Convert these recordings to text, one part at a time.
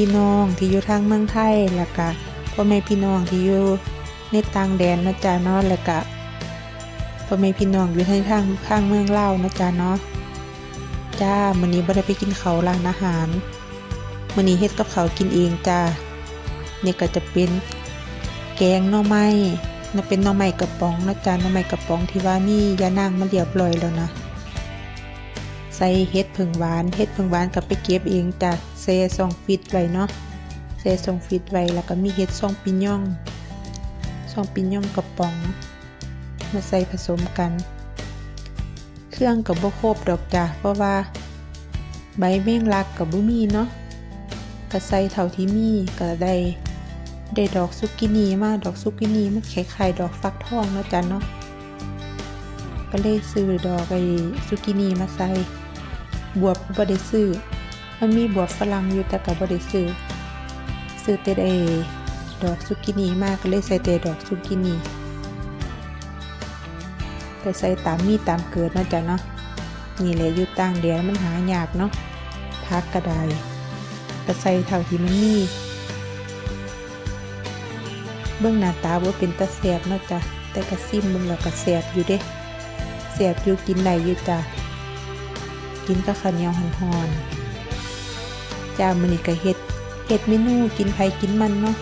พี่น้องที่อยู่ทางเมืองไทยแล้วก็พ่อแม่พี่น้องที่อยู่ในต่างแดนนะจ๊ะเนาะแล้วก็พ่อแม่พี่น้องอยู่ทางเมืองลาวนะจ๊ะเนาะจ้ามื้อนี้บ่ได้ไปกินข้าวร้านอาหารมื้อนี้เฮ็ดกับข้าวกินเองจ้านี่ก็จะเป็นแกงหน่อไม้น่ะเป็นหน่อไม้กระป๋องนะจ๊ะหน่อไม้กระป๋องที่ว่ามียานางมาเรียบร้อยแล้วนะใส่เห็ดผึ่งหวานก็ไปเก็บเองจ้ะใส่ซองฟิตไว้เนาะใส่ซองฟิตไว้แล้วก็มีเห็ดซองปิญญองกระป๋องมาใส่ผสมกันเครื่องก็บ่ครบดอกจ้ะเพราะว่าใบแมงลักก็บ่มีเนาะก็ใส่เท่าที่มีก็ได้ดอกซุกินีมาดอกซุกินีมันคล้ายๆดอกฟักทองเนาะจ้ะเนาะก็เลยซื้อดอกไอ้ซุกินีมาใส่บวบบ่ได้ซื้อมันมีบวบฝรั่งอยู่แต่ก็บ่ได้ซื้อแต่ได้ดอกซุกินีมาก็เลยใส่แต่ดอกซุกินีก็ใส่ตามมีตามเกิดเนาะจ้ะเนาะนี่แหละอยู่ต่างแดนมันหายากเนาะผักก็ได้ก็ใส่เท่าที่มันมีเบิ่งหน้าตาบ่เป็นตาแซ่บเนาะจ้ะแต่ก็ซิมเบิ่งแล้วก็แซ่บอยู่เด้แซ่บอยู่กินได้อยู่จ้ะกินกับข้าวเหนียวร้อนๆจ้ามื้อนี้ก็เฮ็ดเมนูกินไผกินมันเนาะ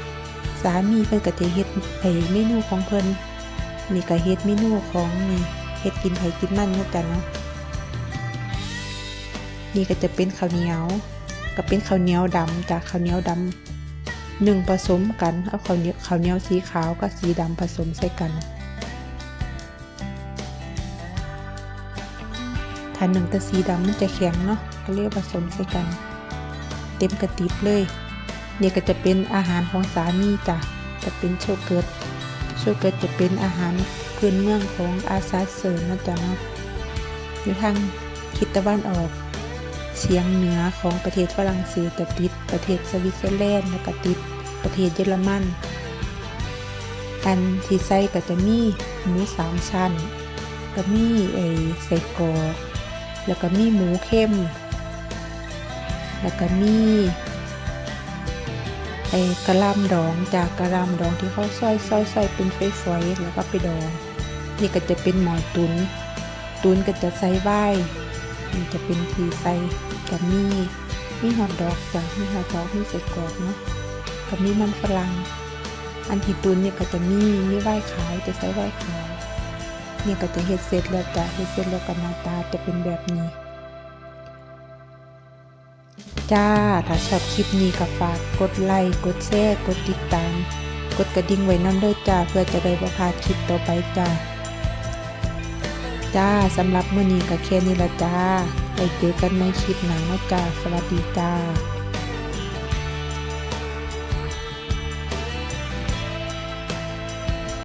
สามีเพิ่นก็จะเฮ็ดเมนูของเพิ่นนี่ก็เฮ็ดเมนูของนี่เฮ็ดกินไผกินมันเนาะจ้ะเนาะนี่ก็จะเป็นข้าวเหนียวก็เป็นข้าวเหนียวดำจ้ะข้าวเหนียวดำนึ่งผสมกันเอาข้าวเหนียวสีขาวกับสีดำผสมใส่กันถ้านึ่งแต่สีดำมันจะแข็งเนาะก็เลยผสมใส่กันเต็มกระติบเลยนี่ก็จะเป็นอาหารของสามีจ้ะจะเป็นโชเกิร์ตจะเป็นอาหารพื้นเมืองของอาซาเซิร์นะจ๊ะเนาะอยู่ทางทิศตะวันออกเฉียงเหนือของประเทศฝรั่งเศสจะติดประเทศสวิตเซอร์แลนด์แล้วก็ติดประเทศเยอรมันอันที่ใส่ก็จะมีหมู3ชั้นก็มีไส้กรอกแล้วก็มีหมูเข้มแล้วก็มีกะหล่ำดองจากกะหล่ำดองที่เขาซอยเป็นฝอยๆแล้วก็ไปดองนี่ก็จะเป็นหมอตุนก็จะใส่ไว้นี่จะเป็นทีใส่กับมีฮอทดอกจ้ะมีฮอทดอกมีไส้กรอกเนาะกับมีมันฝรั่งอันที่ตุนเนี่ยก็จะมีไว้ขายจะใส่ไว้ขายนี่ก็จะเฮ็ดเสร็จแล้วจ้ะเฮ็ดเสร็จแล้วก็หน้าตาจะเป็นแบบนี้จ้าถ้าชอบคลิปนี้ก็ฝากกดไลค์กดแชร์กดติดตามกดกระดิ่งไว้นำด้วยจ้าเพื่อจะได้บ่พลาดคลิปต่อไปจ้าสำหรับมื้อนี้ก็แค่นี้ละจ้าไว้เจอกันในคลิปหน้าเนาะจ้าสวัสดีจ้า